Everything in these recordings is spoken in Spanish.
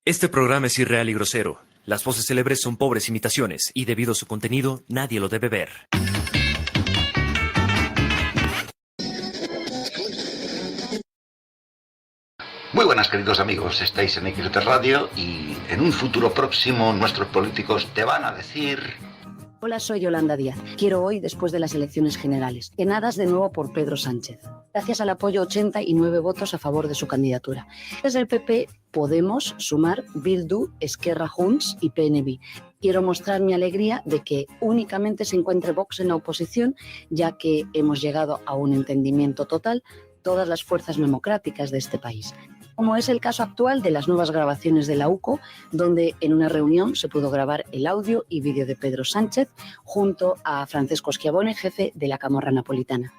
Este programa es irreal y grosero. Las voces célebres son pobres imitaciones y debido a su contenido, nadie lo debe ver. Muy buenas, queridos amigos, estáis en XT Radio y en un futuro próximo nuestros políticos te van a decir... Hola, soy Yolanda Díaz. Quiero hoy, después de las elecciones generales, que nadas de nuevo por Pedro Sánchez. Gracias al apoyo 89 votos a favor de su candidatura. Desde el PP, Podemos, Sumar, Bildu, Esquerra Junts y PNV. Quiero mostrar mi alegría de que únicamente se encuentre Vox en la oposición, ya que hemos llegado a un entendimiento total todas las fuerzas democráticas de este país. Como es el caso actual de las nuevas grabaciones de la UCO, donde en una reunión se pudo grabar el audio y vídeo de Pedro Sánchez junto a Francesco Schiavone, jefe de la Camorra napolitana.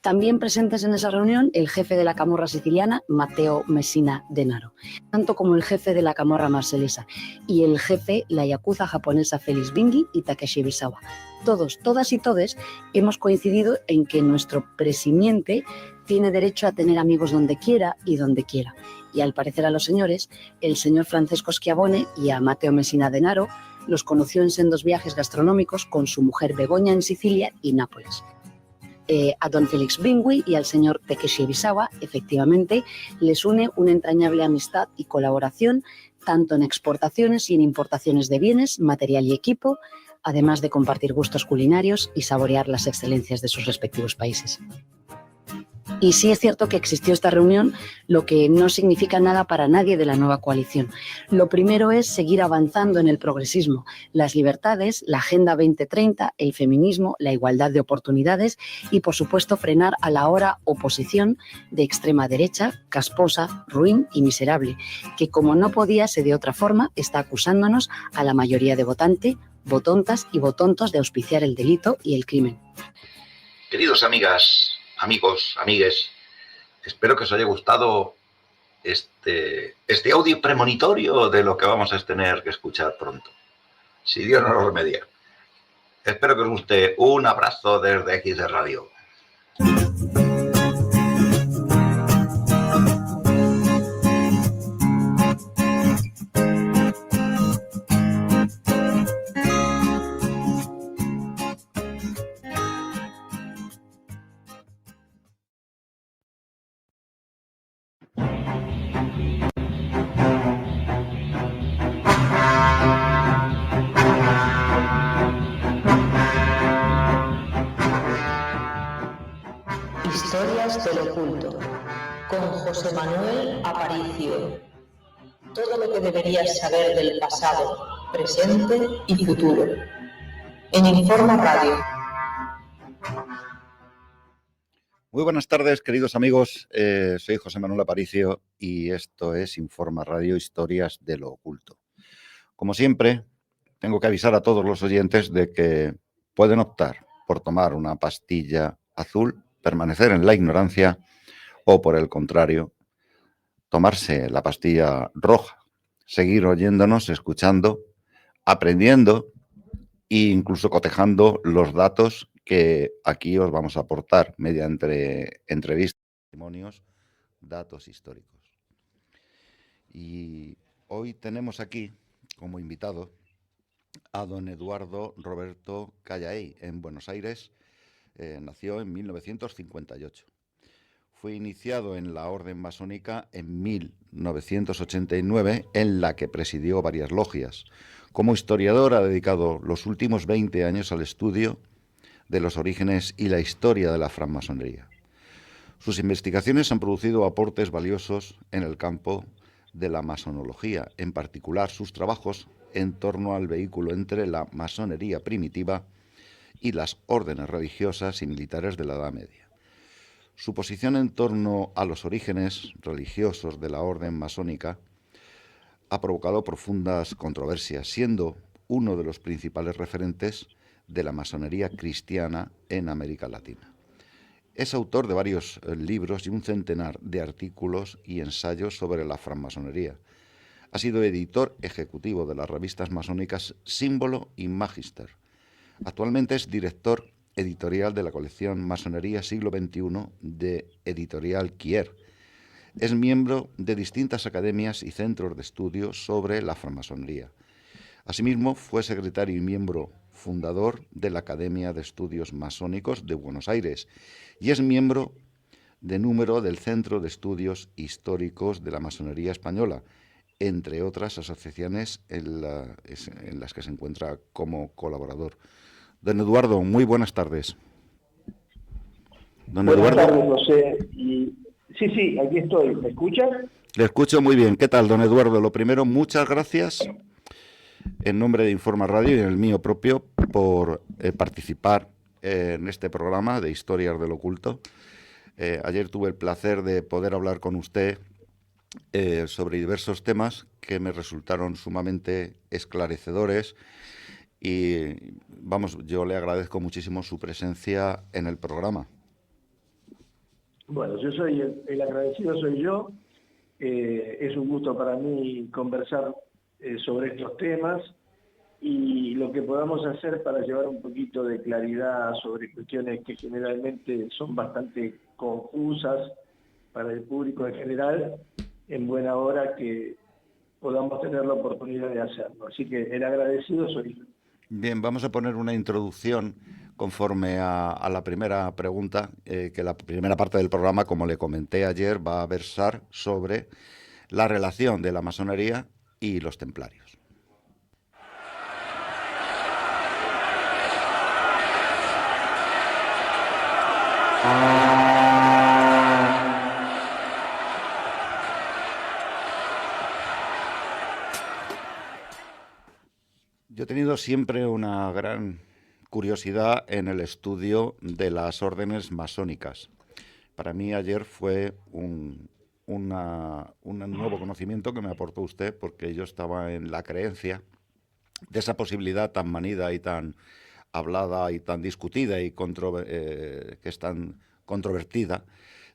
También presentes en esa reunión el jefe de la Camorra siciliana, Matteo Messina Denaro, tanto como el jefe de la Camorra marselesa y el jefe, la yakuza japonesa Félix Binghi y Takeshi Bisawa. Todos, todas y todes hemos coincidido en que nuestro presimiente tiene derecho a tener amigos donde quiera y donde quiera. Y al parecer a los señores, el señor Francesco Schiavone y a Matteo Messina Denaro los conoció en sendos viajes gastronómicos con su mujer Begoña en Sicilia y Nápoles. A don Félix Binghi y al señor Takeshi Bisawa, efectivamente, les une una entrañable amistad y colaboración, tanto en exportaciones y en importaciones de bienes, material y equipo, además de compartir gustos culinarios y saborear las excelencias de sus respectivos países. Y sí es cierto que existió esta reunión, lo que no significa nada para nadie de la nueva coalición. Lo primero es seguir avanzando en el progresismo, las libertades, la Agenda 2030, el feminismo, la igualdad de oportunidades y, por supuesto, frenar a la ahora oposición de extrema derecha, casposa, ruin y miserable, que como no podía ser de otra forma, está acusándonos a la mayoría de votontas y votontos de auspiciar el delito y el crimen. Queridos amigas, amigos, amigues, espero que os haya gustado este audio premonitorio de lo que vamos a tener que escuchar pronto, si Dios no lo remedia. Espero que os guste. Un abrazo desde XD Radio. Historias del oculto, con José Manuel Aparicio. Todo lo que deberías saber del pasado, presente y futuro. En Informa Radio. Muy buenas tardes, queridos amigos. Soy José Manuel Aparicio y esto es Informa Radio, Historias de lo Oculto. Como siempre, tengo que avisar a todos los oyentes de que pueden optar por tomar una pastilla azul, permanecer en la ignorancia o, por el contrario, tomarse la pastilla roja, seguir oyéndonos, escuchando, aprendiendo e incluso cotejando los datos que aquí os vamos a aportar mediante entrevistas, testimonios, datos históricos. Y hoy tenemos aquí como invitado a don Eduardo Roberto Callaey en Buenos Aires. Nació en 1958. Fue iniciado en la Orden Masónica en 1989, en la que presidió varias logias. Como historiador ha dedicado los últimos 20 años al estudio de los orígenes y la historia de la francmasonería. Sus investigaciones han producido aportes valiosos en el campo de la masonología, en particular sus trabajos en torno al vehículo entre la masonería primitiva y las órdenes religiosas y militares de la Edad Media. Su posición en torno a los orígenes religiosos de la orden masónica ha provocado profundas controversias, siendo uno de los principales referentes de la masonería cristiana en América Latina. Es autor de varios libros y un centenar de artículos y ensayos sobre la francmasonería. Ha sido editor ejecutivo de las revistas masónicas Símbolo y Magister. Actualmente es director editorial de la colección Masonería Siglo XXI de Editorial Kier. Es miembro de distintas academias y centros de estudio sobre la francmasonería. Asimismo, fue secretario y miembro fundador de la Academia de Estudios Masónicos de Buenos Aires y es miembro de número del Centro de Estudios Históricos de la Masonería Española, entre otras asociaciones en las que se encuentra como colaborador. Don Eduardo, muy buenas tardes. Don Buenas Eduardo. tardes, José. Sí, aquí estoy. ¿Me escuchas? Le escucho muy bien. ¿Qué tal, don Eduardo? Lo primero, muchas gracias en nombre de Informa Radio y en el mío propio por participar en este programa de Historias del Oculto. Ayer tuve el placer de poder hablar con usted sobre diversos temas que me resultaron sumamente esclarecedores y, vamos, yo le agradezco muchísimo su presencia en el programa. Bueno, yo soy el agradecido, soy yo. Es un gusto para mí conversar sobre estos temas y lo que podamos hacer para llevar un poquito de claridad sobre cuestiones que generalmente son bastante confusas para el público en general, en buena hora que podamos tener la oportunidad de hacerlo. Así que el agradecido soy yo. Bien, vamos a poner una introducción conforme a la primera pregunta, que la primera parte del programa, como le comenté ayer, va a versar sobre la relación de la masonería y los templarios. Yo he tenido siempre una gran curiosidad en el estudio de las órdenes masónicas. Para mí ayer fue un nuevo conocimiento que me aportó usted, porque yo estaba en la creencia de esa posibilidad tan manida y tan hablada y tan discutida y que es tan controvertida,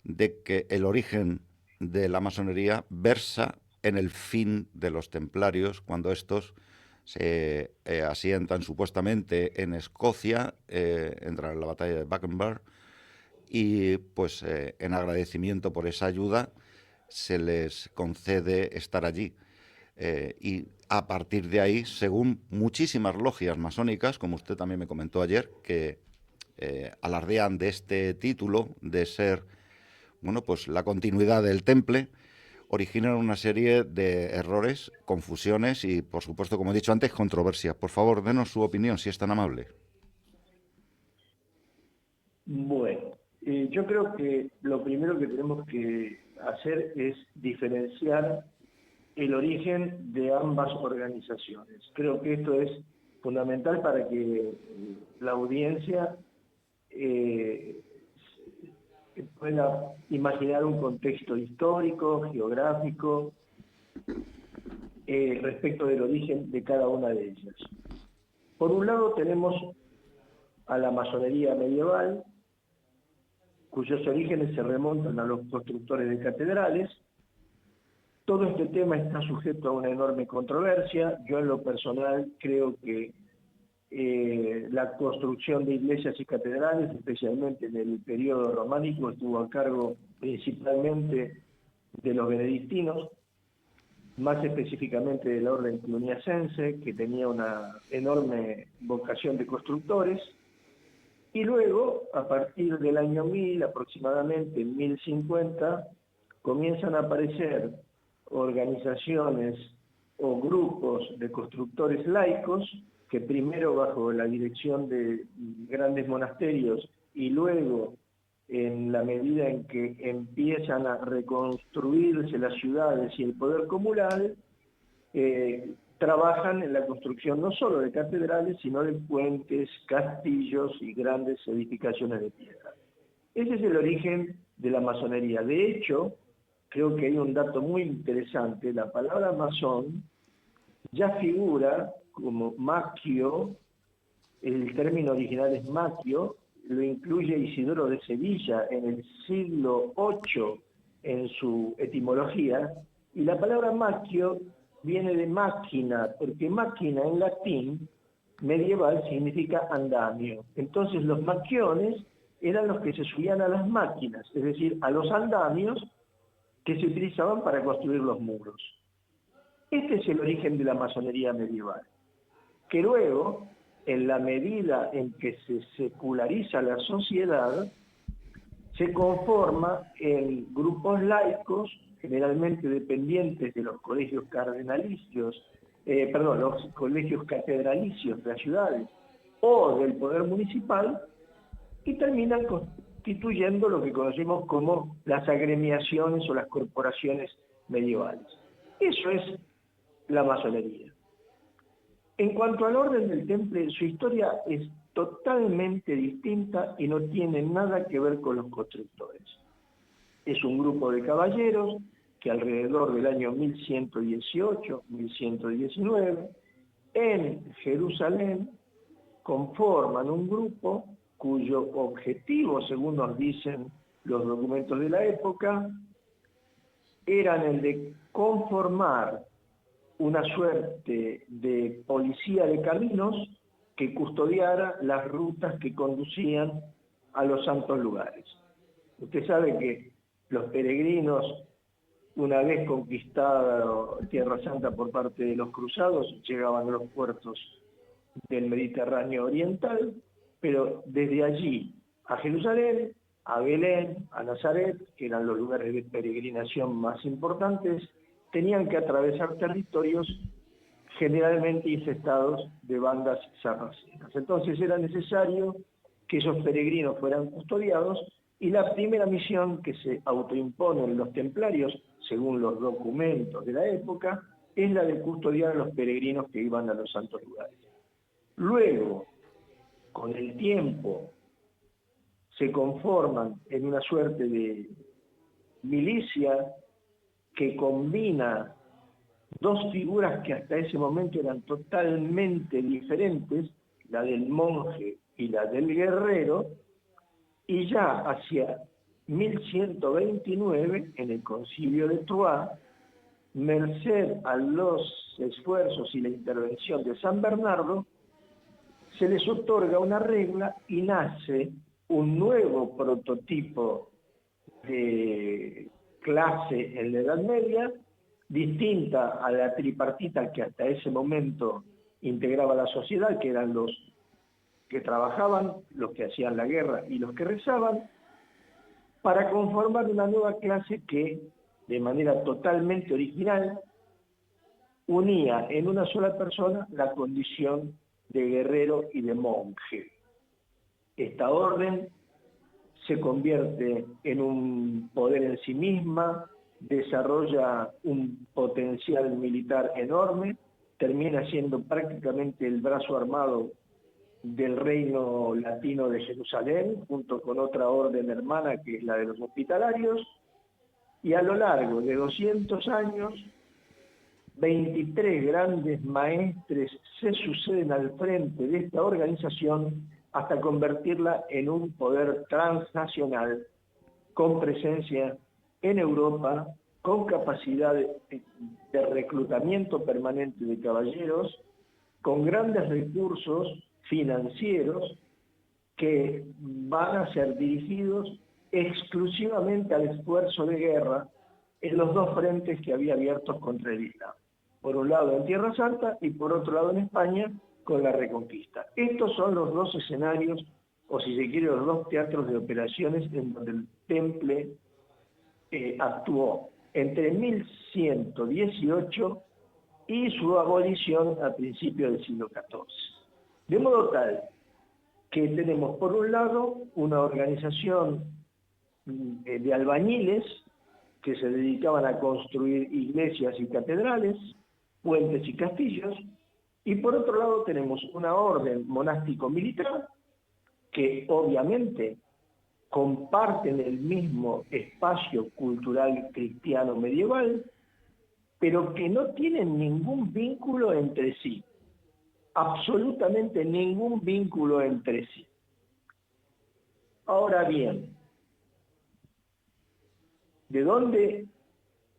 de que el origen de la masonería versa en el fin de los templarios, cuando estos se asientan supuestamente en Escocia, entran en la batalla de Battenberg, y pues en agradecimiento por esa ayuda se les concede estar allí. Y a partir de ahí, según muchísimas logias masónicas, como usted también me comentó ayer, que alardean de este título de ser, bueno, pues la continuidad del Temple, originan una serie de errores, confusiones y, por supuesto, como he dicho antes, controversias. Por favor, denos su opinión, si es tan amable. Bueno, yo creo que lo primero que tenemos que hacer es diferenciar el origen de ambas organizaciones. Creo que esto es fundamental para que la audiencia pueda imaginar un contexto histórico, geográfico, respecto del origen de cada una de ellas. Por un lado tenemos a la masonería medieval, cuyos orígenes se remontan a los constructores de catedrales. Todo este tema está sujeto a una enorme controversia. Yo en lo personal creo que la construcción de iglesias y catedrales, especialmente en el periodo románico, estuvo a cargo principalmente de los benedictinos, más específicamente de la orden cluniacense, que tenía una enorme vocación de constructores. Y luego, a partir del año 1000, aproximadamente en 1050, comienzan a aparecer organizaciones o grupos de constructores laicos que primero bajo la dirección de grandes monasterios y luego en la medida en que empiezan a reconstruirse las ciudades y el poder comunal, trabajan en la construcción no solo de catedrales, sino de puentes, castillos y grandes edificaciones de piedra. Ese es el origen de la masonería. De hecho, creo que hay un dato muy interesante. La palabra masón ya figura como maquio, el término original es maquio, lo incluye Isidoro de Sevilla en el siglo VIII en su etimología, y la palabra maquio viene de máquina, porque máquina en latín medieval significa andamio. Entonces los maquiones eran los que se subían a las máquinas, es decir, a los andamios, que se utilizaban para construir los muros. Este es el origen de la masonería medieval, que luego, en la medida en que se seculariza la sociedad, se conforma en grupos laicos, generalmente dependientes de los colegios cardenalicios, los colegios catedralicios de las ciudades o del poder municipal, y terminan constituyendo lo que conocemos como las agremiaciones o las corporaciones medievales. Eso es la masonería. En cuanto al orden del Temple, su historia es totalmente distinta y no tiene nada que ver con los constructores. Es un grupo de caballeros que alrededor del año 1118-1119, en Jerusalén, conforman un grupo cuyo objetivo, según nos dicen los documentos de la época, eran el de conformar una suerte de policía de caminos que custodiara las rutas que conducían a los santos lugares. Usted sabe que los peregrinos, una vez conquistada Tierra Santa por parte de los cruzados, llegaban a los puertos del Mediterráneo oriental, pero desde allí a Jerusalén, a Belén, a Nazaret, que eran los lugares de peregrinación más importantes, tenían que atravesar territorios generalmente infestados de bandas sarracenas. Entonces era necesario que esos peregrinos fueran custodiados, y la primera misión que se autoimponen los templarios, según los documentos de la época, es la de custodiar a los peregrinos que iban a los santos lugares. Luego, con el tiempo, se conforman en una suerte de milicia que combina dos figuras que hasta ese momento eran totalmente diferentes, la del monje y la del guerrero, y ya hacia 1129, en el Concilio de Troyes, merced a los esfuerzos y la intervención de San Bernardo, se les otorga una regla y nace un nuevo prototipo de clase en la Edad Media, distinta a la tripartita que hasta ese momento integraba la sociedad, que eran los que trabajaban, los que hacían la guerra y los que rezaban, para conformar una nueva clase que, de manera totalmente original, unía en una sola persona la condición de guerrero y de monje. Esta orden se convierte en un poder en sí misma, desarrolla un potencial militar enorme, termina siendo prácticamente el brazo armado del reino latino de Jerusalén, junto con otra orden hermana que es la de los hospitalarios, y a lo largo de 200 años, 23 grandes maestres se suceden al frente de esta organización hasta convertirla en un poder transnacional con presencia en Europa, con capacidad de reclutamiento permanente de caballeros, con grandes recursos financieros que van a ser dirigidos exclusivamente al esfuerzo de guerra en los dos frentes que había abiertos contra el Islam. Por un lado en Tierra Santa y por otro lado en España con la Reconquista. Estos son los dos escenarios, o si se quiere, los dos teatros de operaciones en donde el Temple actuó entre 1118 y su abolición a principios del siglo XIV. De modo tal que tenemos por un lado una organización de albañiles que se dedicaban a construir iglesias y catedrales, puentes y castillos, y por otro lado tenemos una orden monástico-militar que obviamente comparten el mismo espacio cultural cristiano medieval, pero que no tienen ningún vínculo entre sí, absolutamente ningún vínculo entre sí. Ahora bien, ¿de dónde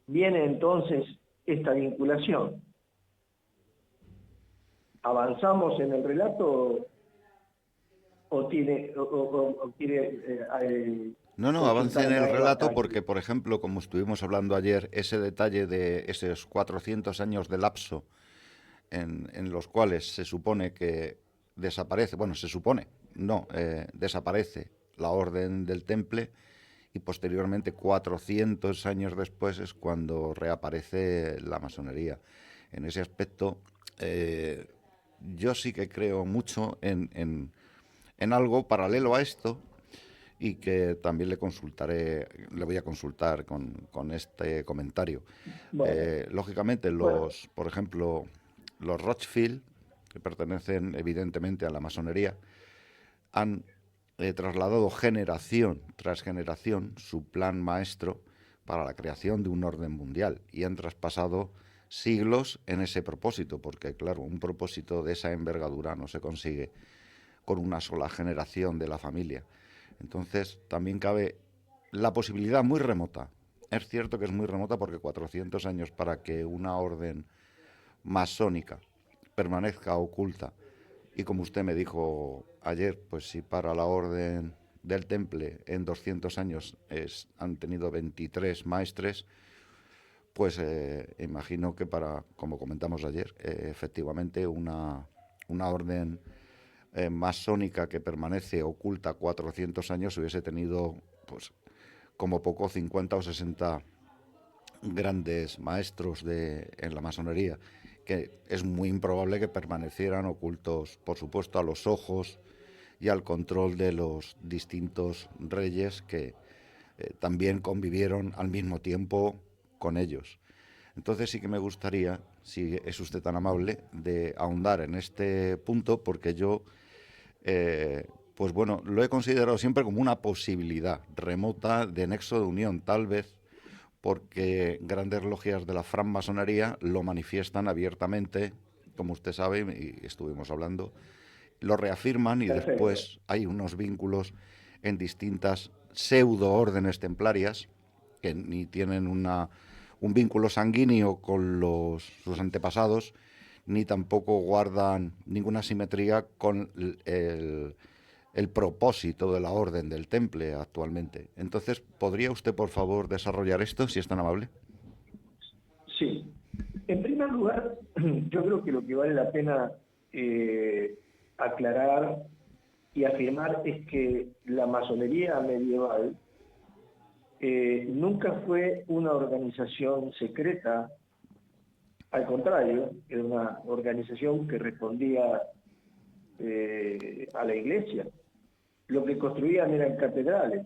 viene entonces esta vinculación? ¿Avanzamos en el relato o quiere No, no, avance en consultar el más relato detalle. porque, por ejemplo, como estuvimos hablando ayer, ese detalle de esos 400 años de lapso en los cuales se supone que desaparece, bueno, se supone, no, desaparece la Orden del Temple y posteriormente 400 años después es cuando reaparece la masonería. En ese aspecto, yo sí que creo mucho en algo paralelo a esto y que también le voy a consultar con este comentario. Bueno, Lógicamente, bueno, por ejemplo, los Rothschild, que pertenecen evidentemente a la masonería, han trasladado generación tras generación su plan maestro para la creación de un orden mundial y han traspasado siglos en ese propósito, porque claro, un propósito de esa envergadura no se consigue con una sola generación de la familia. Entonces también cabe la posibilidad muy remota. Es cierto que es muy remota porque 400 años para que una orden masónica permanezca oculta y como usted me dijo ayer, pues si para la orden del Temple en 200 años han tenido 23 maestres, pues imagino que para, como comentamos ayer, efectivamente una orden masónica que permanece oculta 400 años hubiese tenido, pues, como poco 50 o 60 grandes maestros en la masonería, que es muy improbable que permanecieran ocultos, por supuesto, a los ojos y al control de los distintos reyes que también convivieron al mismo tiempo con ellos. Entonces sí que me gustaría, si es usted tan amable, de ahondar en este punto, porque yo pues bueno, lo he considerado siempre como una posibilidad remota de nexo de unión, tal vez porque grandes logias de la francmasonería lo manifiestan abiertamente, como usted sabe, y estuvimos hablando, lo reafirman y perfecto. después hay unos vínculos en distintas pseudo órdenes templarias que ni tienen un vínculo sanguíneo con sus antepasados, ni tampoco guardan ninguna simetría con el propósito de la orden del Temple actualmente. Entonces, ¿podría usted, por favor, desarrollar esto, si es tan amable? Sí. En primer lugar, yo creo que lo que vale la pena aclarar y afirmar es que la masonería medieval nunca fue una organización secreta, al contrario, era una organización que respondía a la iglesia. Lo que construían eran catedrales.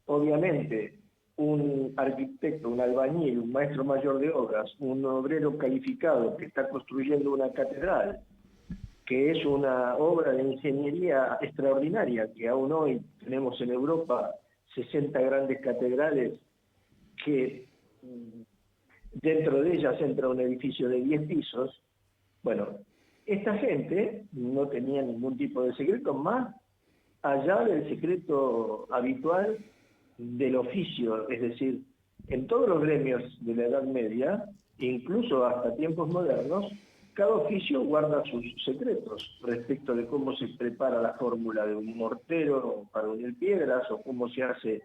Obviamente, un arquitecto, un albañil, un maestro mayor de obras, un obrero calificado que está construyendo una catedral, que es una obra de ingeniería extraordinaria, que aún hoy tenemos en Europa 60 grandes catedrales que dentro de ellas entra un edificio de 10 pisos. Bueno, esta gente no tenía ningún tipo de secreto más allá del secreto habitual del oficio, es decir, en todos los gremios de la Edad Media, incluso hasta tiempos modernos, cada oficio guarda sus secretos respecto de cómo se prepara la fórmula de un mortero para unir piedras o cómo se hace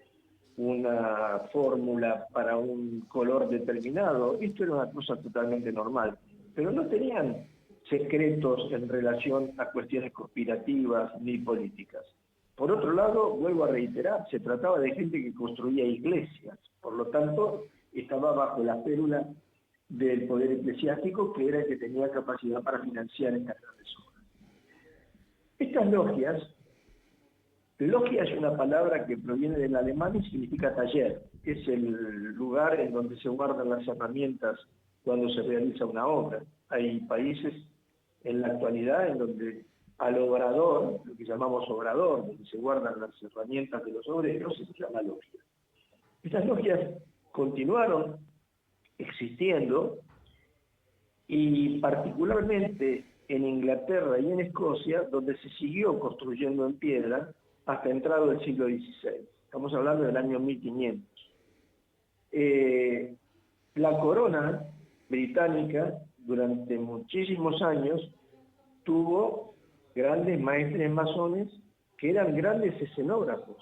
una fórmula para un color determinado. Esto era una cosa totalmente normal, pero no tenían secretos en relación a cuestiones conspirativas ni políticas. Por otro lado, vuelvo a reiterar, se trataba de gente que construía iglesias, por lo tanto, estaba bajo la férula del poder eclesiástico, que era el que tenía capacidad para financiar estas grandes obras. Estas logias, logia es una palabra que proviene del alemán y significa taller, es el lugar en donde se guardan las herramientas cuando se realiza una obra. Hay países en la actualidad en donde al obrador, lo que llamamos obrador, donde se guardan las herramientas de los obreros, se llama logia. Estas logias continuaron existiendo y particularmente en Inglaterra y en Escocia, donde se siguió construyendo en piedra hasta entrado el siglo XVI. Estamos hablando del año 1500. La corona británica durante muchísimos años tuvo grandes maestres masones que eran grandes escenógrafos.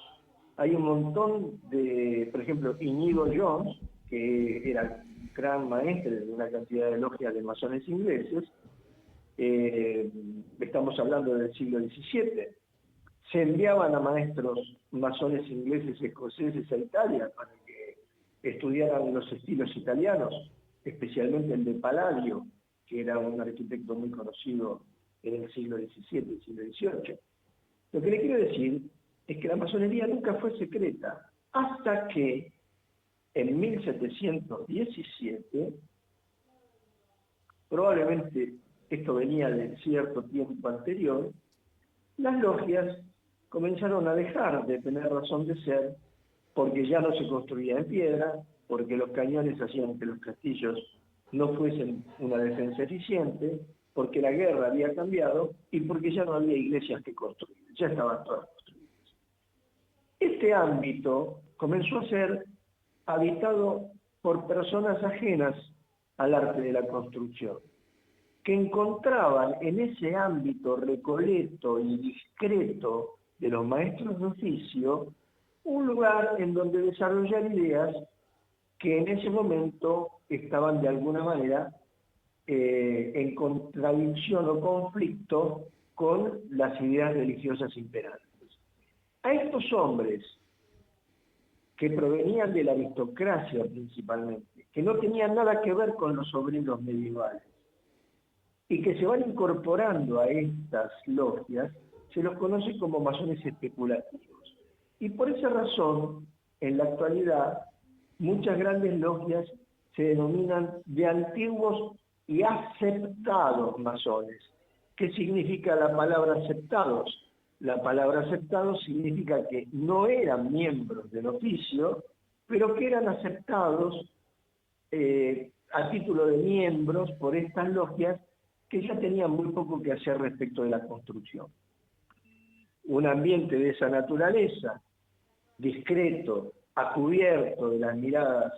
hay un montón de, por ejemplo, Íñigo Jones, que era gran maestre de una cantidad de logias de masones ingleses, estamos hablando del siglo XVII, se enviaban a maestros masones ingleses y escoceses a Italia para que estudiaran los estilos italianos, especialmente el de Palladio, que era un arquitecto muy conocido en el siglo XVII y siglo XVIII. Lo que le quiero decir es que la masonería nunca fue secreta, hasta que en 1717, probablemente esto venía de cierto tiempo anterior, las logias comenzaron a dejar de tener razón de ser porque ya no se construía en piedra, porque los cañones hacían que los castillos no fuesen una defensa eficiente, porque la guerra había cambiado y porque ya no había iglesias que construir, ya estaban todas construidas. Este ámbito comenzó a ser habitado por personas ajenas al arte de la construcción, que encontraban en ese ámbito recoleto y discreto de los maestros de oficio un lugar en donde desarrollar ideas que en ese momento estaban de alguna manera en contradicción o conflicto con las ideas religiosas imperantes. A estos hombres, que provenían de la aristocracia principalmente, que no tenían nada que ver con los obreros medievales, y que se van incorporando a estas logias, se los conoce como masones especulativos. Y por esa razón, en la actualidad, muchas grandes logias se denominan de antiguos y aceptados masones. ¿Qué significa la palabra aceptados? La palabra aceptados significa que no eran miembros del oficio, pero que eran aceptados a título de miembros por estas logias que ya tenían muy poco que hacer respecto de la construcción. Un ambiente de esa naturaleza, discreto, a cubierto de las miradas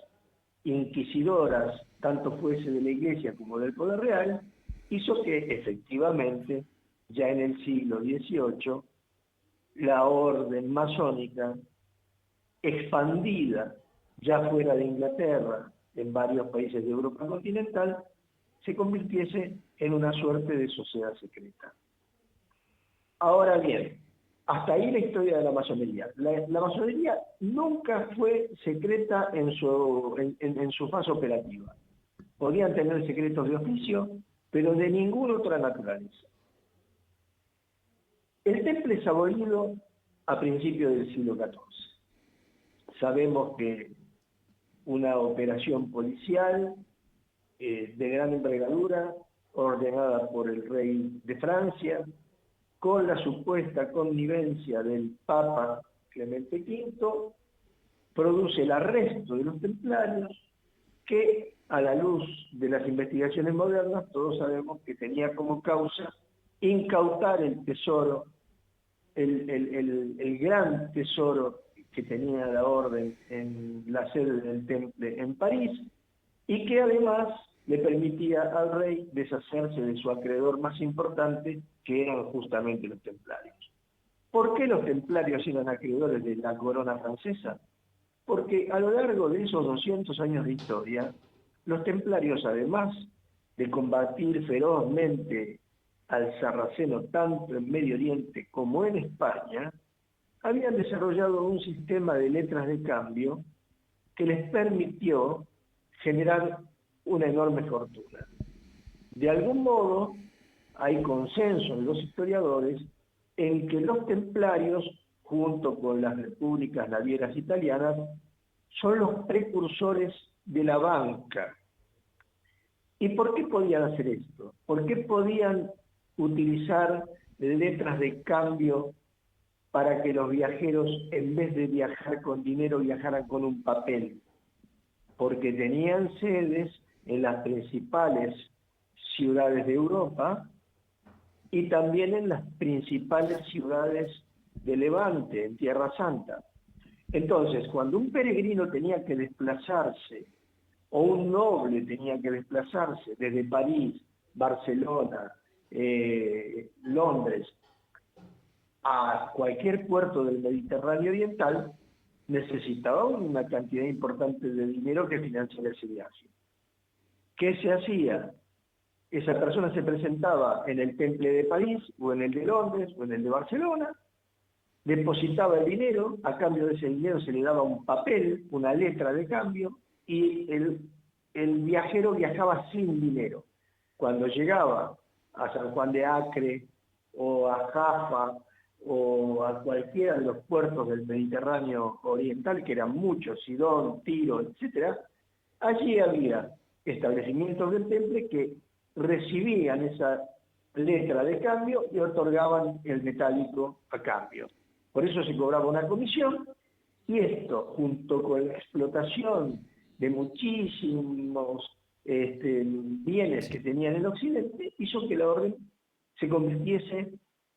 inquisidoras, tanto fuese de la Iglesia como del poder real, hizo que efectivamente, ya en el siglo XVIII, la orden masónica, expandida ya fuera de Inglaterra, en varios países de Europa continental, se convirtiese en una suerte de sociedad secreta. Ahora bien, hasta ahí la historia de la masonería. La masonería nunca fue secreta en su fase operativa. Podían tener secretos de oficio, pero de ninguna otra naturaleza. El temple es abolido a principios del siglo XIV. Sabemos que una operación policial de gran envergadura, ordenada por el rey de Francia, con la supuesta connivencia del Papa Clemente V, produce el arresto de los templarios, que a la luz de las investigaciones modernas todos sabemos que tenía como causa incautar el tesoro, el gran tesoro que tenía la orden en la sede del Temple en París, y que además le permitía al rey deshacerse de su acreedor más importante, que eran justamente los templarios. ¿Por qué los templarios eran acreedores de la corona francesa? Porque a lo largo de esos 200 años de historia, los templarios, además de combatir ferozmente al sarraceno tanto en Medio Oriente como en España, habían desarrollado un sistema de letras de cambio que les permitió generar una enorme fortuna. De algún modo, hay consenso en los historiadores en que los templarios, junto con las repúblicas navieras italianas, son los precursores de la banca. ¿Y por qué podían hacer esto? ¿Por qué podían utilizar letras de cambio para que los viajeros, en vez de viajar con dinero, viajaran con un papel? Porque tenían sedes en las principales ciudades de Europa y también en las principales ciudades de Levante, en Tierra Santa. Entonces, cuando un peregrino tenía que desplazarse, o un noble tenía que desplazarse desde París, Barcelona, Londres, a cualquier puerto del Mediterráneo Oriental, necesitaba una cantidad importante de dinero que financiar ese viaje. ¿Qué se hacía? Esa persona se presentaba en el Temple de París, o en el de Londres, o en el de Barcelona, depositaba el dinero, a cambio de ese dinero se le daba un papel, una letra de cambio, y el viajero viajaba sin dinero. Cuando llegaba a San Juan de Acre, o a Jaffa, o a cualquiera de los puertos del Mediterráneo oriental, que eran muchos, Sidón, Tiro, etc., allí había establecimientos del Temple que recibían esa letra de cambio y otorgaban el metálico a cambio. Por eso se cobraba una comisión, y esto, junto con la explotación de muchísimos bienes que tenían en Occidente, hizo que la orden se convirtiese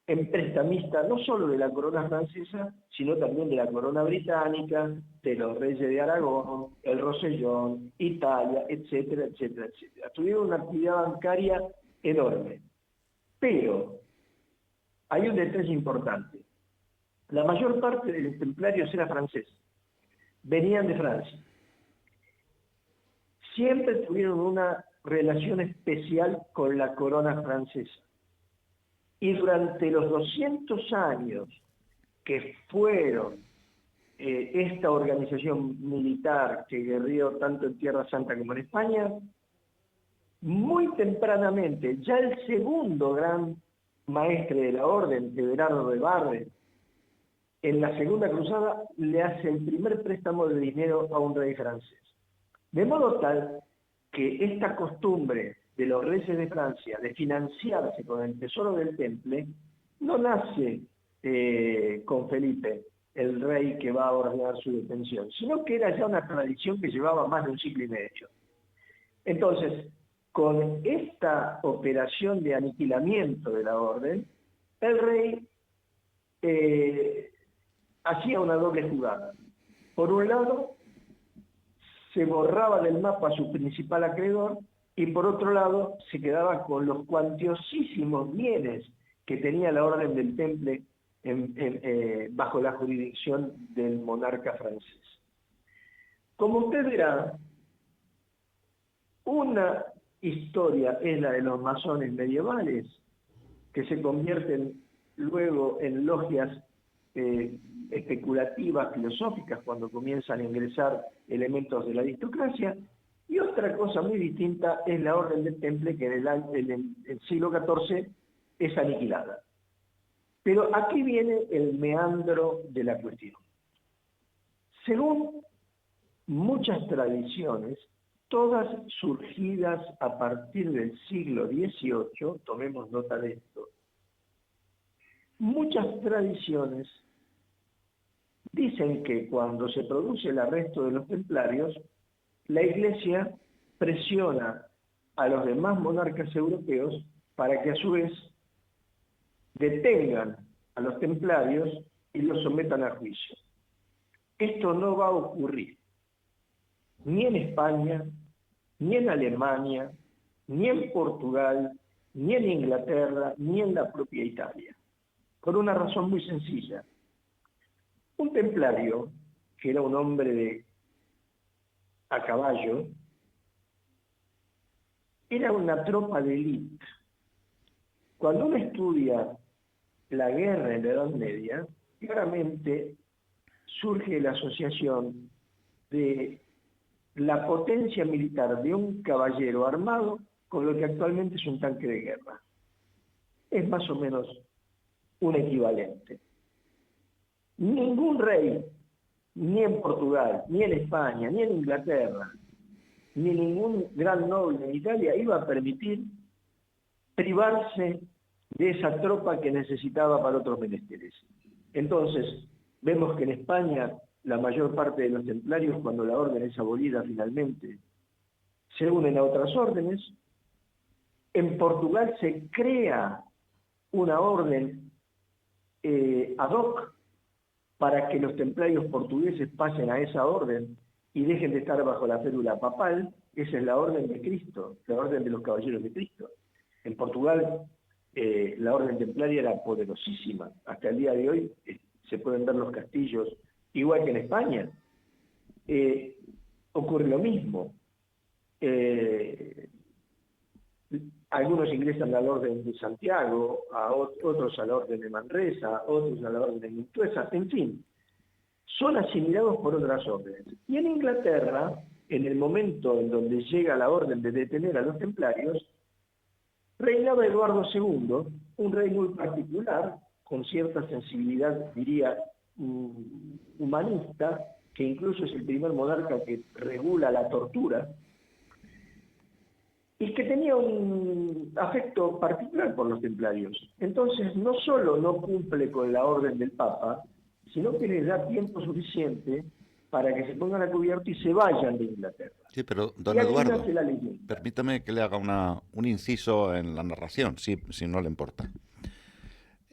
en prestamista no solo de la corona francesa, sino también de la corona británica, de los reyes de Aragón, el Rosellón, Italia, etcétera, etcétera, etcétera. Tuvieron una actividad bancaria enorme. Pero hay un detalle importante. La mayor parte de los templarios era francés, venían de Francia. Siempre tuvieron una relación especial con la corona francesa. Y durante los 200 años que fueron esta organización militar que guerrió tanto en Tierra Santa como en España, muy tempranamente, ya el segundo gran maestre de la orden, Everardo de Barre, en la Segunda Cruzada le hace el primer préstamo de dinero a un rey francés. De modo tal que esta costumbre de los reyes de Francia de financiarse con el tesoro del Temple no nace con Felipe, el rey que va a ordenar su detención, sino que era ya una tradición que llevaba más de un siglo y medio. Entonces, con esta operación de aniquilamiento de la orden, el rey hacía una doble jugada. Por un lado, se borraba del mapa a su principal acreedor, y por otro lado se quedaba con los cuantiosísimos bienes que tenía la orden del Temple bajo la jurisdicción del monarca francés. Como usted verá, una historia es la de los masones medievales, que se convierten luego en logias especulativas, filosóficas, cuando comienzan a ingresar elementos de la aristocracia. Y otra cosa muy distinta es la orden del Temple, que en el siglo XIV es aniquilada. Pero aquí viene el meandro de la cuestión. Según muchas tradiciones, todas surgidas a partir del siglo XVIII, tomemos nota de esto, muchas tradiciones dicen que cuando se produce el arresto de los templarios, la Iglesia presiona a los demás monarcas europeos para que a su vez detengan a los templarios y los sometan a juicio. Esto no va a ocurrir ni en España, ni en Alemania, ni en Portugal, ni en Inglaterra, ni en la propia Italia, por una razón muy sencilla. Un templario, que era un hombre a caballo, era una tropa de élite. Cuando uno estudia la guerra en la Edad Media, claramente surge la asociación de la potencia militar de un caballero armado con lo que actualmente es un tanque de guerra. Es más o menos un equivalente. Ningún rey, ni en Portugal, ni en España, ni en Inglaterra, ni ningún gran noble en Italia iba a permitir privarse de esa tropa que necesitaba para otros menesteres. Entonces, vemos que en España la mayor parte de los templarios, cuando la orden es abolida finalmente, se unen a otras órdenes. En Portugal se crea una orden ad hoc para que los templarios portugueses pasen a esa orden y dejen de estar bajo la férula papal. Esa es la orden de Cristo, la orden de los caballeros de Cristo. En Portugal la orden templaria era poderosísima. Hasta el día de hoy se pueden ver los castillos igual que en España. Ocurre lo mismo. Algunos ingresan al orden de Santiago, otros al orden de Manresa, otros al orden de Mintuesa, en fin, son asimilados por otras órdenes. Y en Inglaterra, en el momento en donde llega la orden de detener a los templarios, reinaba Eduardo II, un rey muy particular, con cierta sensibilidad, diría, humanista, que incluso es el primer monarca que regula la tortura, y que tenía un afecto particular por los templarios. Entonces, no solo no cumple con la orden del Papa, sino que les da tiempo suficiente para que se pongan a cubierto y se vayan de Inglaterra. Sí, pero, don Y aquí Eduardo, nace la leyenda. permítame que le haga un inciso en la narración, si no le importa.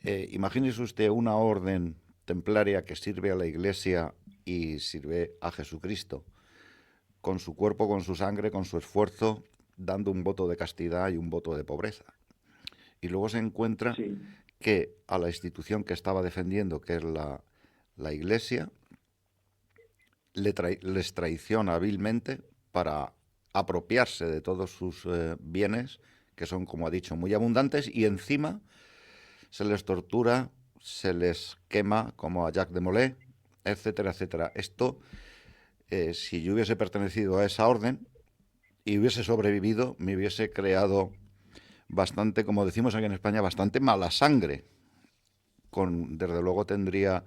Imagínese usted una orden templaria que sirve a la Iglesia y sirve a Jesucristo, con su cuerpo, con su sangre, con su esfuerzo, dando un voto de castidad y un voto de pobreza. Y luego se encuentra Sí. que a la institución que estaba defendiendo, que es la Iglesia, les traiciona hábilmente para apropiarse de todos sus bienes, que son, como ha dicho, muy abundantes, y encima se les tortura, se les quema, como a Jacques de Molay, etcétera, etcétera. Esto, si yo hubiese pertenecido a esa orden y hubiese sobrevivido, me hubiese creado bastante, como decimos aquí en España, bastante mala sangre. Desde luego tendría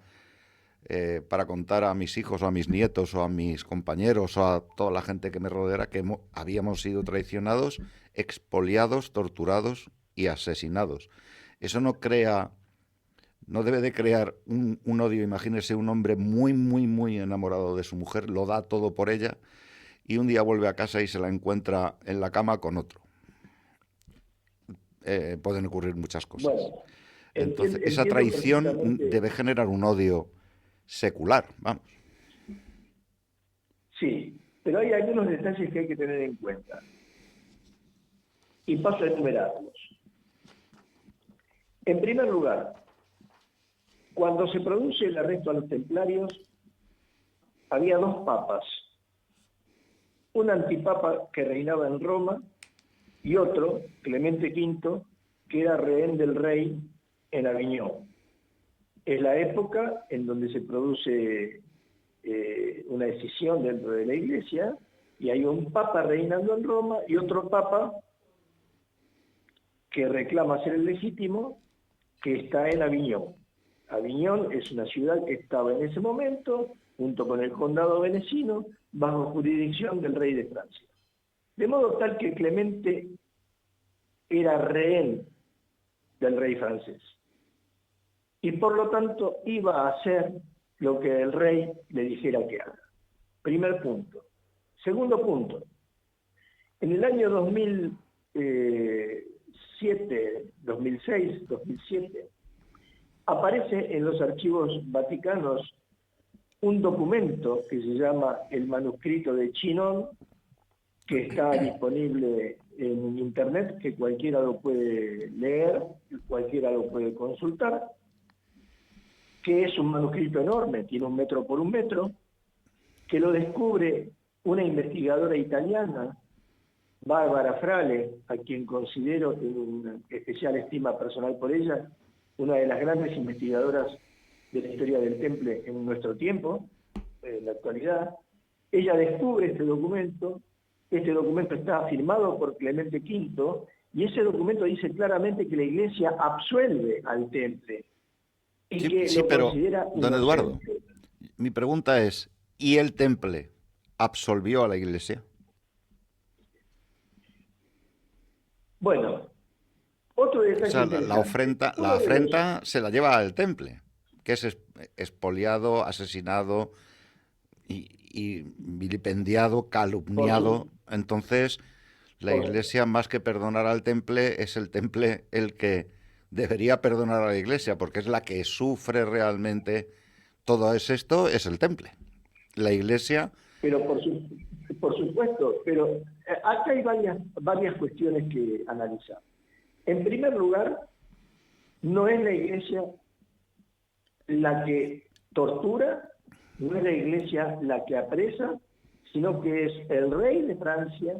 para contar a mis hijos o a mis nietos o a mis compañeros o a toda la gente que me rodeara que habíamos sido traicionados, expoliados, torturados y asesinados. Eso no debe de crear un odio. Imagínese un hombre muy, muy, muy enamorado de su mujer, lo da todo por ella y un día vuelve a casa y se la encuentra en la cama con otro. Pueden ocurrir muchas cosas. Bueno, Entonces, entiendo esa traición perfectamente. debe generar un odio secular, vamos. Sí, pero hay algunos detalles que hay que tener en cuenta. Y paso a enumerarlos. En primer lugar, cuando se produce el arresto a los templarios, había dos papas. Un antipapa que reinaba en Roma y otro, Clemente V, que era rehén del rey en Aviñón. Es la época en donde se produce una decisión dentro de la Iglesia y hay un papa reinando en Roma y otro papa que reclama ser el legítimo, que está en Aviñón. Aviñón es una ciudad que estaba en ese momento, junto con el condado venecino, bajo jurisdicción del rey de Francia. De modo tal que Clemente era rehén del rey francés. Y por lo tanto iba a hacer lo que el rey le dijera que haga. Primer punto. Segundo punto. En el año 2007, 2006, 2007, aparece en los archivos vaticanos un documento que se llama el manuscrito de Chinon, que está disponible en internet, que cualquiera lo puede leer, cualquiera lo puede consultar, que es un manuscrito enorme, tiene 1 metro por 1 metro, que lo descubre una investigadora italiana, Bárbara Frale, a quien considero, tengo una especial estima personal por ella, una de las grandes investigadoras de la historia del Temple en nuestro tiempo, en la actualidad. Ella descubre este documento está firmado por Clemente V, y ese documento dice claramente que la Iglesia absuelve al Temple. Y que Sí, lo pero, considera don Eduardo, inocente. mi pregunta es, ¿y el Temple absolvió a la Iglesia? Bueno, otro detalle O sea, interesante. la afrenta se la lleva al Temple, que es expoliado, asesinado y vilipendiado, calumniado. Entonces, la Correcto. Iglesia, más que perdonar al Temple, es el Temple el que debería perdonar a la Iglesia, porque es la que sufre realmente todo esto, es el Temple. La Iglesia... Pero por supuesto, pero acá hay varias cuestiones que analizar. En primer lugar, no es la Iglesia la que tortura no es la Iglesia la que apresa, sino que es el rey de Francia,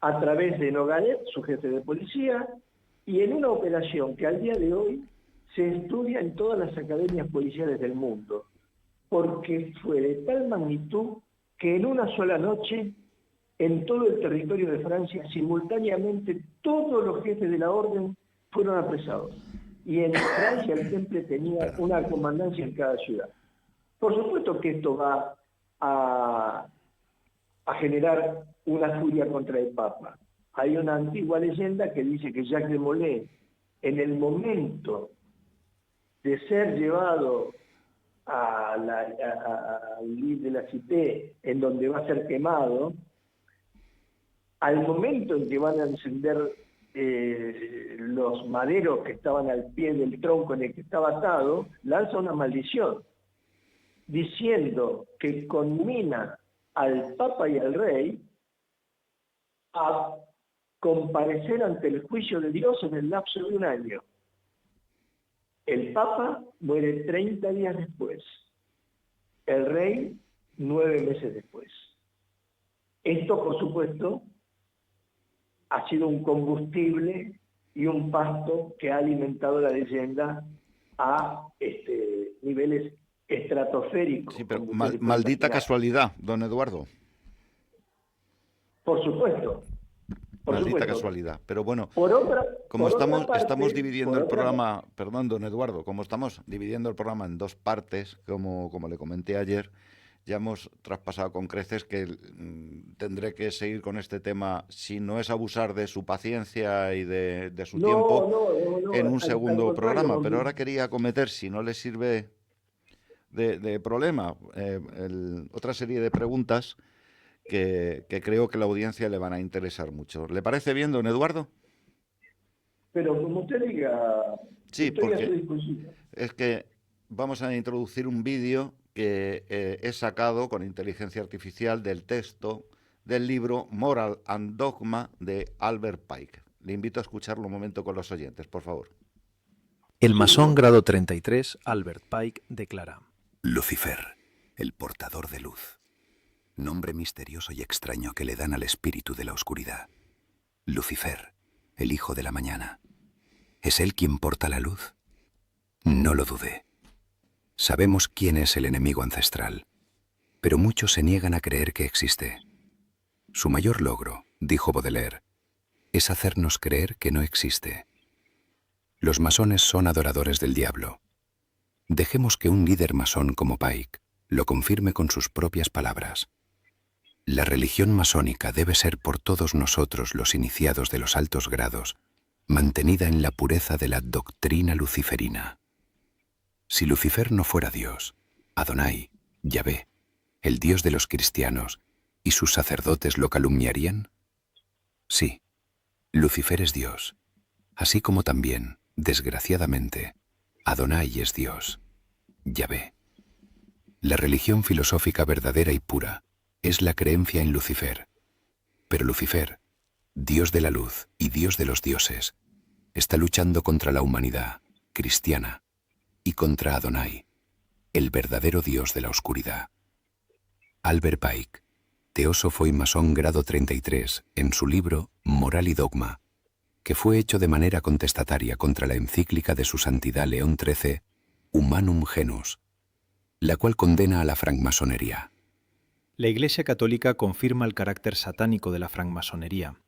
a través de Nogaret, su jefe de policía, y en una operación que al día de hoy se estudia en todas las academias policiales del mundo, porque fue de tal magnitud que en una sola noche, en todo el territorio de Francia, simultáneamente todos los jefes de la orden fueron apresados. Y en Francia el Temple tenía una comandancia en cada ciudad. Por supuesto que esto va a generar una furia contra el Papa. Hay una antigua leyenda que dice que Jacques de Molay, en el momento de ser llevado al Lit de la Cité, en donde va a ser quemado, al momento en que van a encender los maderos que estaban al pie del tronco en el que estaba atado, lanza una maldición, diciendo que conmina al Papa y al Rey a comparecer ante el juicio de Dios en el lapso de un año. El Papa muere 30 días después, el Rey 9 meses después. Esto, por supuesto, ha sido un combustible y un pasto que ha alimentado la leyenda a niveles estratosféricos. Sí, pero maldita casualidad, don Eduardo. Por supuesto. Maldita casualidad. Pero bueno, como estamos dividiendo el programa, perdón, don Eduardo, como estamos dividiendo el programa en dos partes, como le comenté ayer, ya hemos traspasado con creces que tendré que seguir con este tema, si no es abusar de su paciencia y de su tiempo, en un segundo programa. Pero ahora quería acometer, si no le sirve de problema, otra serie de preguntas que creo que a la audiencia le van a interesar mucho. ¿Le parece bien, don Eduardo? Pero como usted diga, sí, estoy a su porque disposición. es que vamos a introducir un vídeo que he sacado con inteligencia artificial del texto del libro Moral and Dogma de Albert Pike. Le invito a escucharlo un momento con los oyentes, por favor. El masón grado 33, Albert Pike, declara: Lucifer, el portador de luz. Nombre misterioso y extraño que le dan al espíritu de la oscuridad. Lucifer, el hijo de la mañana. ¿Es él quien porta la luz? No lo dudé. Sabemos quién es el enemigo ancestral, pero muchos se niegan a creer que existe. Su mayor logro, dijo Baudelaire, es hacernos creer que no existe. Los masones son adoradores del diablo. Dejemos que un líder masón como Pike lo confirme con sus propias palabras. La religión masónica debe ser por todos nosotros los iniciados de los altos grados, mantenida en la pureza de la doctrina luciferina. Si Lucifer no fuera Dios, Adonai, Yahvé, el Dios de los cristianos, ¿y sus sacerdotes lo calumniarían? Sí, Lucifer es Dios, así como también, desgraciadamente, Adonai es Dios, Yahvé. La religión filosófica verdadera y pura es la creencia en Lucifer. Pero Lucifer, Dios de la luz y Dios de los dioses, está luchando contra la humanidad cristiana y contra Adonai, el verdadero Dios de la oscuridad. Albert Pike, teósofo y masón grado 33, en su libro Moral y Dogma, que fue hecho de manera contestataria contra la encíclica de su santidad León XIII, Humanum Genus, la cual condena a la francmasonería. La Iglesia Católica confirma el carácter satánico de la francmasonería.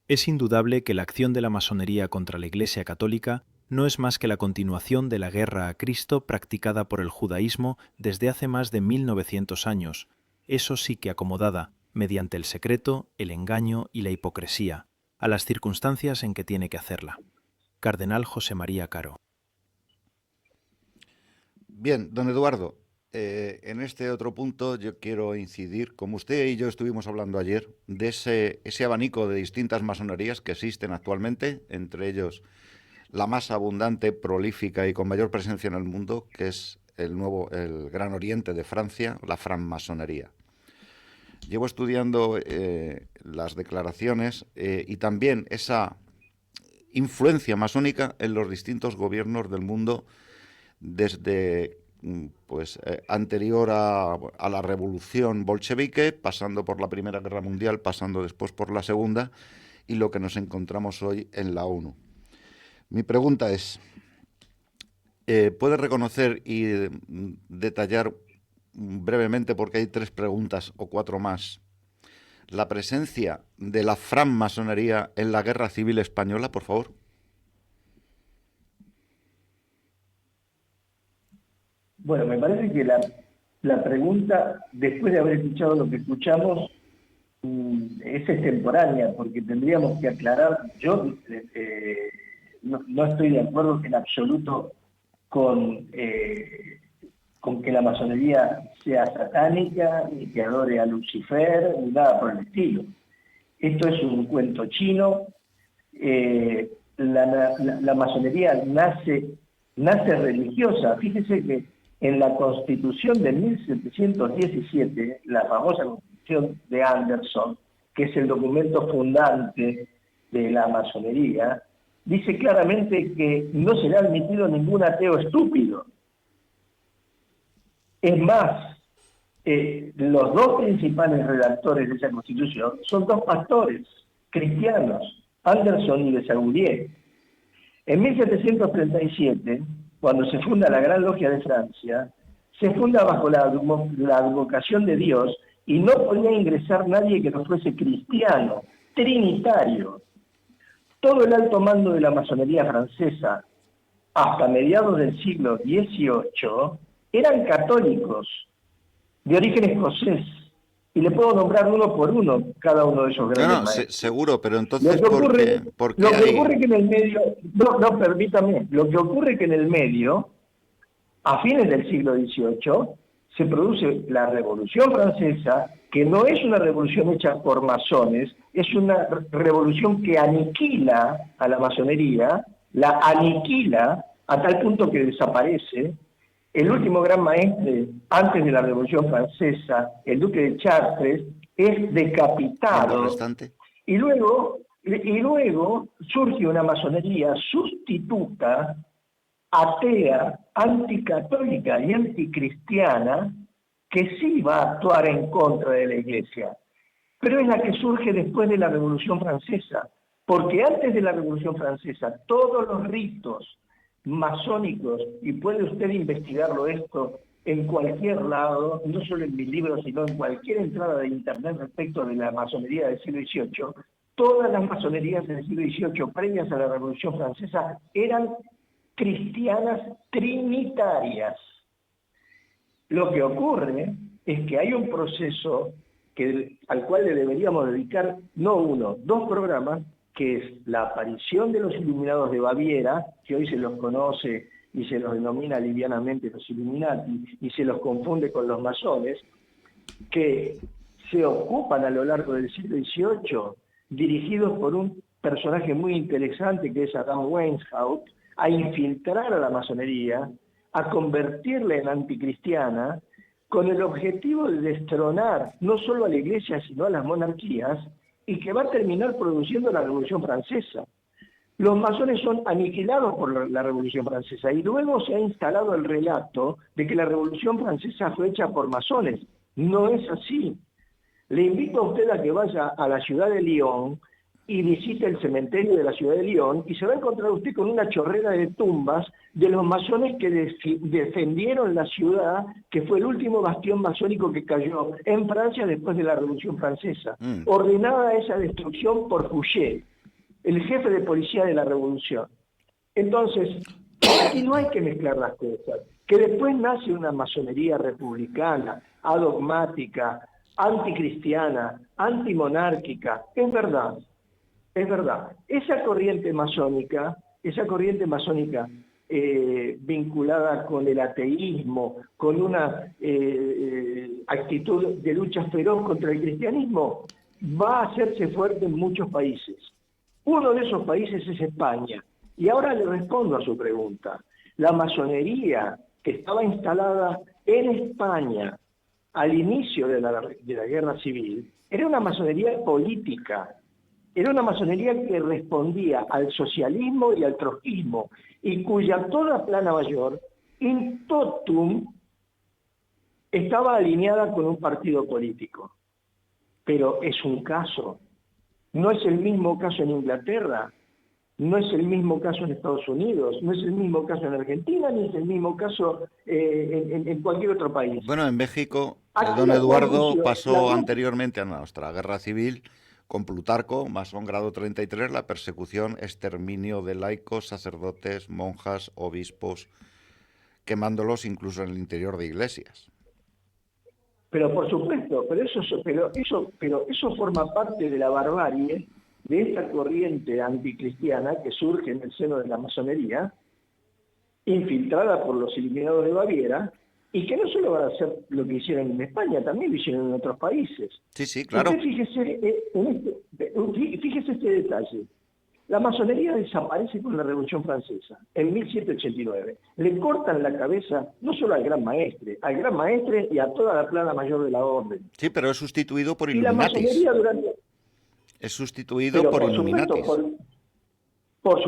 Es indudable que la acción de la masonería contra la Iglesia Católica no es más que la continuación de la guerra a Cristo practicada por el judaísmo desde hace más de 1900 años, eso sí que acomodada, mediante el secreto, el engaño y la hipocresía, a las circunstancias en que tiene que hacerla. Cardenal José María Caro. Bien, don Eduardo, en este otro punto yo quiero incidir, como usted y yo estuvimos hablando ayer, de ese abanico de distintas masonerías que existen actualmente, entre ellos la más abundante, prolífica y con mayor presencia en el mundo, que es el Gran Oriente de Francia, la francmasonería. Llevo estudiando las declaraciones y también esa influencia masónica en los distintos gobiernos del mundo desde anterior a la revolución bolchevique, pasando por la Primera Guerra Mundial, pasando después por la Segunda, y lo que nos encontramos hoy en la ONU. Mi pregunta es, ¿puedes reconocer y detallar brevemente, porque hay 3 preguntas o 4 más, la presencia de la francmasonería en la Guerra Civil Española, por favor? Bueno, me parece que la pregunta, después de haber escuchado lo que escuchamos, es extemporánea, porque tendríamos que aclarar, yo no estoy de acuerdo en absoluto con que la masonería sea satánica, ni que adore a Lucifer, ni nada por el estilo. Esto es un cuento chino. La masonería nace religiosa. Fíjese que en la Constitución de 1717, la famosa Constitución de Anderson, que es el documento fundante de la masonería, dice claramente que no será admitido ningún ateo estúpido. Es más, los 2 principales redactores de esa Constitución son 2 pastores cristianos, Anderson y de Saulier. En 1737, cuando se funda la Gran Logia de Francia, se funda bajo la advocación de Dios y no podía ingresar nadie que no fuese cristiano, trinitario. Todo el alto mando de la masonería francesa, hasta mediados del siglo XVIII, eran católicos, de origen escocés, y le puedo nombrar uno por uno cada uno de esos grandes maestros. Seguro, pero entonces, lo que ocurre que en el medio, permítame, lo que ocurre que en el medio, a fines del siglo XVIII, se produce la Revolución Francesa, que no es una revolución hecha por masones, es una revolución que aniquila a la masonería, la aniquila a tal punto que desaparece. El último gran maestre, antes de la Revolución Francesa, el duque de Chartres, es decapitado. Y luego surge una masonería sustituta, atea, anticatólica y anticristiana, que sí va a actuar en contra de la Iglesia. Pero es la que surge después de la Revolución Francesa, porque antes de la Revolución Francesa todos los ritos masónicos, y puede usted investigarlo esto en cualquier lado, no solo en mis libros, sino en cualquier entrada de internet respecto de la masonería del siglo XVIII, todas las masonerías del siglo XVIII previas a la Revolución Francesa eran cristianas trinitarias. Lo que ocurre es que hay un proceso al cual le deberíamos dedicar no 1, 2 programas, que es la aparición de los iluminados de Baviera, que hoy se los conoce y se los denomina livianamente los Illuminati, y se los confunde con los masones, que se ocupan a lo largo del siglo XVIII, dirigidos por un personaje muy interesante que es Adam Weishaupt, a infiltrar a la masonería, a convertirla en anticristiana, con el objetivo de destronar no solo a la Iglesia, sino a las monarquías, y que va a terminar produciendo la Revolución Francesa. Los masones son aniquilados por la Revolución Francesa, y luego se ha instalado el relato de que la Revolución Francesa fue hecha por masones. No es así. Le invito a usted a que vaya a la ciudad de Lyon y visite el cementerio de la ciudad de Lyon, y se va a encontrar usted con una chorrera de tumbas de los masones que defendieron la ciudad, que fue el último bastión masónico que cayó en Francia después de la Revolución Francesa. Ordenada esa destrucción por Fouché, el jefe de policía de la Revolución. Entonces, aquí no hay que mezclar las cosas. Que después nace una masonería republicana, adogmática, anticristiana, antimonárquica, es verdad. Es verdad. Esa corriente masónica vinculada con el ateísmo, con una actitud de lucha feroz contra el cristianismo, va a hacerse fuerte en muchos países. Uno de esos países es España. Y ahora le respondo a su pregunta. La masonería que estaba instalada en España al inicio de la Guerra Civil era una masonería política. Era una masonería que respondía al socialismo y al trotskismo, y cuya toda plana mayor in totum estaba alineada con un partido político. Pero es un caso. No es el mismo caso en Inglaterra, no es el mismo caso en Estados Unidos, no es el mismo caso en Argentina, ni es el mismo caso en cualquier otro país. Bueno, en México, Aquí don la Eduardo corrupción- pasó la- anteriormente a nuestra guerra civil con Plutarco, masón grado 33, la persecución, exterminio de laicos, sacerdotes, monjas, obispos, quemándolos incluso en el interior de iglesias. Pero por supuesto, pero eso forma parte de la barbarie de esta corriente anticristiana que surge en el seno de la masonería, infiltrada por los eliminados de Baviera, y que no solo van a hacer lo que hicieron en España, también lo hicieron en otros países. Sí, sí, claro. Usted fíjese este detalle. La masonería desaparece con la Revolución Francesa, en 1789. Le cortan la cabeza no solo al gran maestre y a toda la plana mayor de la orden. Sí, pero es sustituido por Y la Illuminatis. masonería durante... Es sustituido Pero por por supuesto, Illuminatis. por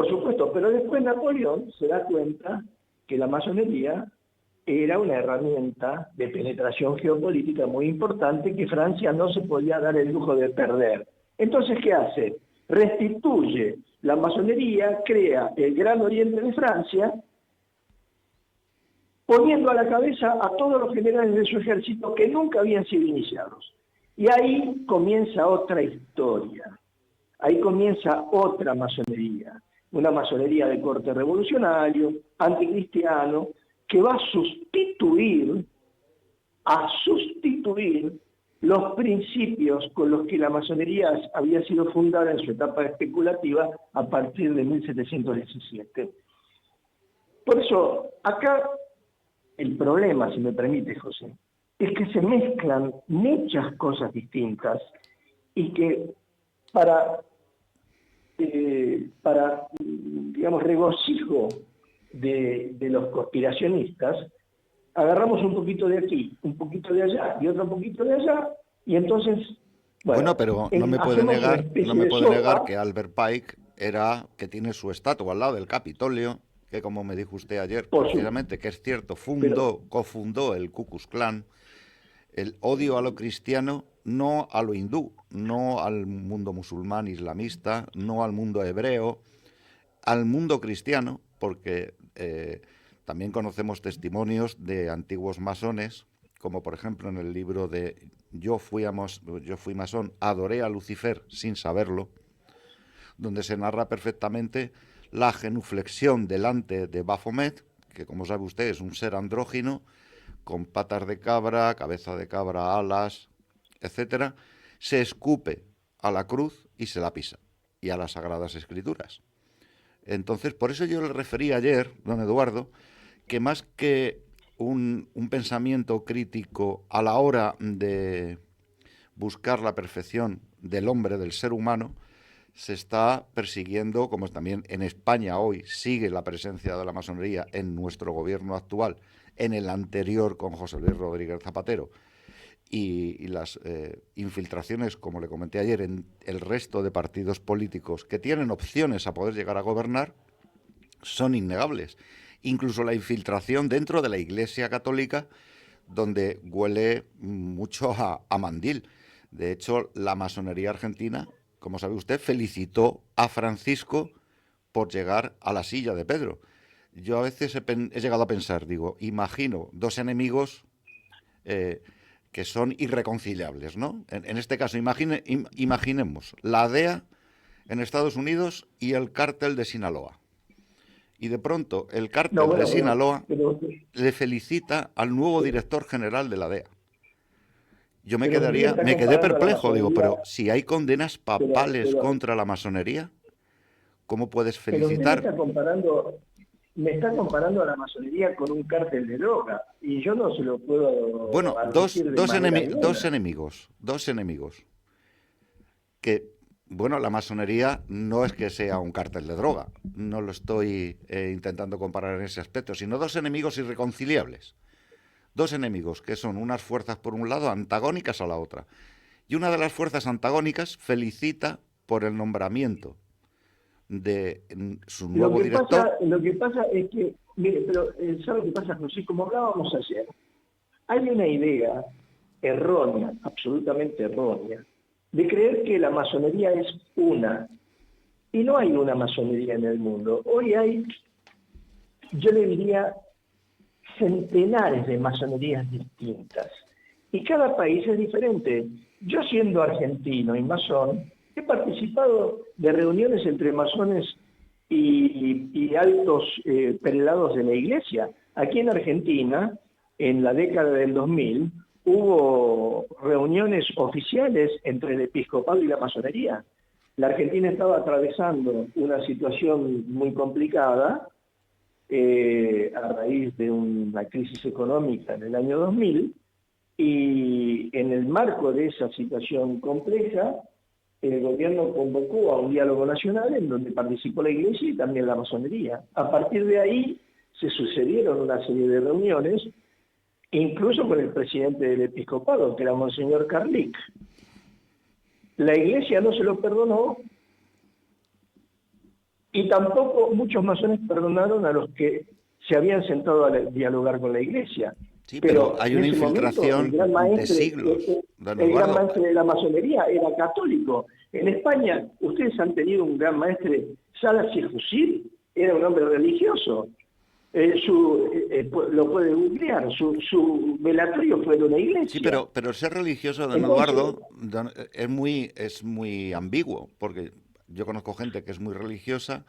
supuesto, pero después Napoleón se da cuenta que la masonería era una herramienta de penetración geopolítica muy importante que Francia no se podía dar el lujo de perder. Entonces, ¿qué hace? Restituye la masonería, crea el Gran Oriente de Francia, poniendo a la cabeza a todos los generales de su ejército que nunca habían sido iniciados. Y ahí comienza otra historia, ahí comienza otra masonería, una masonería de corte revolucionario, anticristiano, que va a sustituir los principios con los que la masonería había sido fundada en su etapa especulativa a partir de 1717. Por eso, acá el problema, si me permite, José, es que se mezclan muchas cosas distintas y que para digamos, regocijo de los conspiracionistas, agarramos un poquito de aquí, un poquito de allá y otro poquito de allá, y entonces... Bueno, pero no me puede hacemos una negar, especie no me de puede sopa. negar que Albert Pike que tiene su estatua al lado del Capitolio, que como me dijo usted ayer, Por precisamente, que es cierto, Pero- cofundó el Ku Klux Klan, el odio a lo cristiano, no a lo hindú, no al mundo musulmán islamista, no al mundo hebreo, al mundo cristiano, porque también conocemos testimonios de antiguos masones, como por ejemplo en el libro de Yo fui masón, adoré a Lucifer sin saberlo, donde se narra perfectamente la genuflexión delante de Baphomet, que como sabe usted es un ser andrógino, con patas de cabra, cabeza de cabra, alas, etcétera, se escupe a la cruz y se la pisa, y a las Sagradas Escrituras. Entonces, por eso yo le referí ayer, don Eduardo, que más que un pensamiento crítico a la hora de buscar la perfección del hombre, del ser humano, se está persiguiendo, como también en España hoy sigue la presencia de la masonería en nuestro gobierno actual, en el anterior con José Luis Rodríguez Zapatero, y las infiltraciones, como le comenté ayer, en el resto de partidos políticos que tienen opciones a poder llegar a gobernar, son innegables. Incluso la infiltración dentro de la Iglesia Católica, donde huele mucho a mandil. De hecho, la masonería argentina, como sabe usted, felicitó a Francisco por llegar a la silla de Pedro. Yo a veces he llegado a pensar, digo, imagino dos enemigos que son irreconciliables, ¿no? En este caso, imaginemos la DEA en Estados Unidos y el cártel de Sinaloa. Y de pronto el cártel de Sinaloa le felicita al nuevo director general de la DEA. Yo me quedé perplejo, digo, pero si hay condenas papales contra la masonería, ¿cómo puedes felicitar? Me está comparando a la masonería con un cártel de droga, y yo no se lo puedo... Bueno, dos enemigos. Que, bueno, la masonería no es que sea un cártel de droga, no lo estoy intentando comparar en ese aspecto, sino dos enemigos irreconciliables. Dos enemigos que son unas fuerzas, por un lado, antagónicas a la otra. Y una de las fuerzas antagónicas felicita por el nombramiento de su nuevo director. Lo que pasa es que Mire, pero ¿sabe qué pasa, José? Como hablábamos ayer, hay una idea errónea, absolutamente errónea, de creer que la masonería es una. Y no hay una masonería en el mundo. Hoy hay, yo le diría, centenares de masonerías distintas. Y cada país es diferente. Yo, siendo argentino y masón, he participado de reuniones entre masones y altos prelados de la iglesia. Aquí en Argentina, en la década del 2000, hubo reuniones oficiales entre el episcopado y la masonería. La Argentina estaba atravesando una situación muy complicada a raíz de una crisis económica en el año 2000, y en el marco de esa situación compleja, el gobierno convocó a un diálogo nacional en donde participó la iglesia y también la masonería. A partir de ahí se sucedieron una serie de reuniones, incluso con el presidente del episcopado, que era Monseñor Carlic. La iglesia no se lo perdonó, y tampoco muchos masones perdonaron a los que se habían sentado a dialogar con la iglesia. Sí, pero hay en una ese momento, infiltración de siglos. El gran maestre de la masonería era católico. En España, ustedes han tenido un gran maestre, Salas y Fusil, era un hombre religioso. Lo puede googlear, su velatorio fue de una iglesia. Sí, pero ser religioso, don Eduardo, es muy ambiguo, porque yo conozco gente que es muy religiosa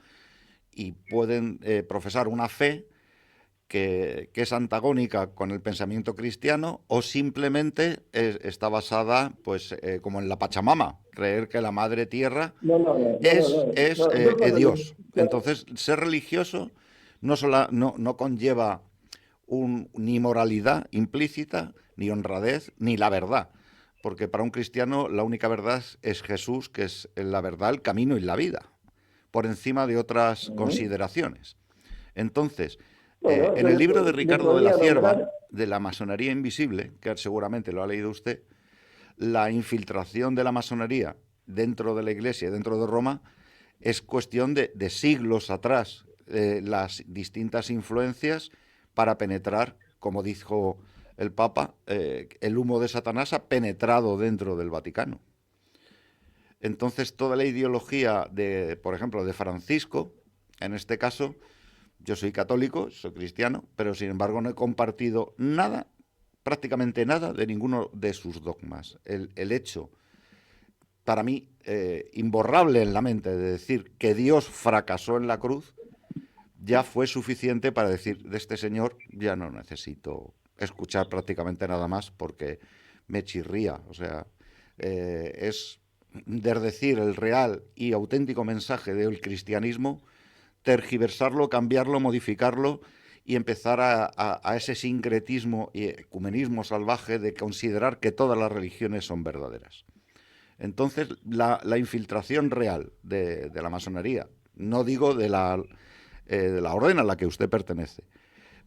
y pueden profesar una fe que es antagónica con el pensamiento cristiano, o simplemente está basada, pues, como en la Pachamama, creer que la Madre Tierra es Dios. Entonces, ser religioso no conlleva ni moralidad implícita, ni honradez, ni la verdad. Porque para un cristiano la única verdad es Jesús, que es la verdad, el camino y la vida, por encima de otras consideraciones. Entonces, en el libro de Ricardo de la Cierva, de la masonería invisible, que seguramente lo ha leído usted, la infiltración de la masonería dentro de la Iglesia, dentro de Roma, es cuestión de siglos atrás, las distintas influencias para penetrar, como dijo el Papa, el humo de Satanás ha penetrado dentro del Vaticano. Entonces, toda la ideología por ejemplo, de Francisco, en este caso, yo soy católico, soy cristiano, pero sin embargo no he compartido nada, prácticamente nada, de ninguno de sus dogmas. El hecho, para mí, imborrable en la mente, de decir que Dios fracasó en la cruz, ya fue suficiente para decir, de este señor ya no necesito escuchar prácticamente nada más, porque me chirría. O sea, es decir el real y auténtico mensaje del cristianismo, tergiversarlo, cambiarlo, modificarlo y empezar a ese sincretismo y ecumenismo salvaje de considerar que todas las religiones son verdaderas. Entonces, la infiltración real de la masonería, no digo de la orden a la que usted pertenece,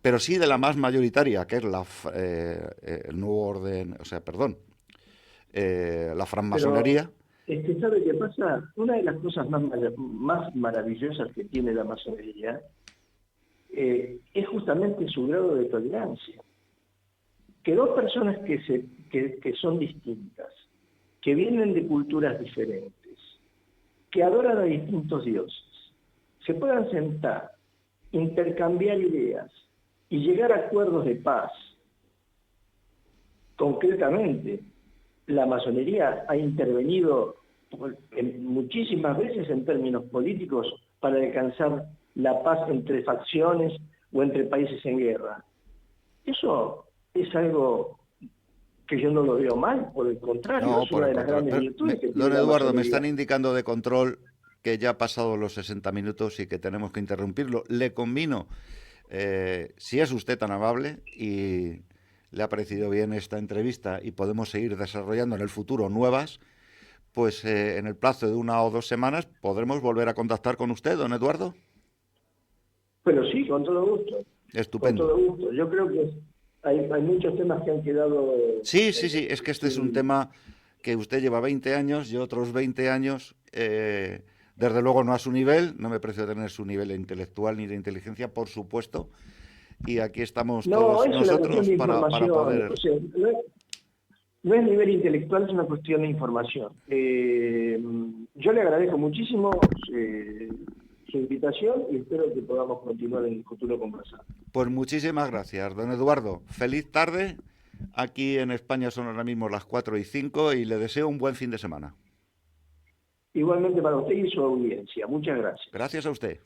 pero sí de la más mayoritaria, que es el nuevo orden, la francmasonería. Es que, ¿sabe qué pasa? Una de las cosas más maravillosas que tiene la masonería es justamente su grado de tolerancia. Que dos personas que son distintas, que vienen de culturas diferentes, que adoran a distintos dioses, se puedan sentar, intercambiar ideas y llegar a acuerdos de paz. Concretamente, la masonería ha intervenido muchísimas veces en términos políticos para alcanzar la paz entre facciones o entre países en guerra. Eso es algo que yo no lo veo mal, por el contrario, No, es una de las grandes virtudes que tiene don la Eduardo, me masonería. están indicando de control que ya ha pasado los 60 minutos y que tenemos que interrumpirlo. Le convino, si es usted tan amable y le ha parecido bien esta entrevista y podemos seguir desarrollando en el futuro nuevas, pues en el plazo de 1 o 2 semanas podremos volver a contactar con usted, don Eduardo. Pero sí, con todo gusto. Estupendo. Con todo gusto. Yo creo que hay muchos temas que han quedado... Sí, es que este es un tema que usted lleva 20 años, yo otros 20 años Desde luego no a su nivel, no me precio tener su nivel intelectual ni de inteligencia, por supuesto. Y aquí estamos todos es una cuestión nosotros de para información. poder... O sea, no es nivel intelectual, es una cuestión de información. Yo le agradezco muchísimo su invitación y espero que podamos continuar en el futuro conversando. Pues muchísimas gracias, don Eduardo. Feliz tarde. Aquí en España son ahora mismo las 4:05 y le deseo un buen fin de semana. Igualmente para usted y su audiencia. Muchas gracias. Gracias a usted.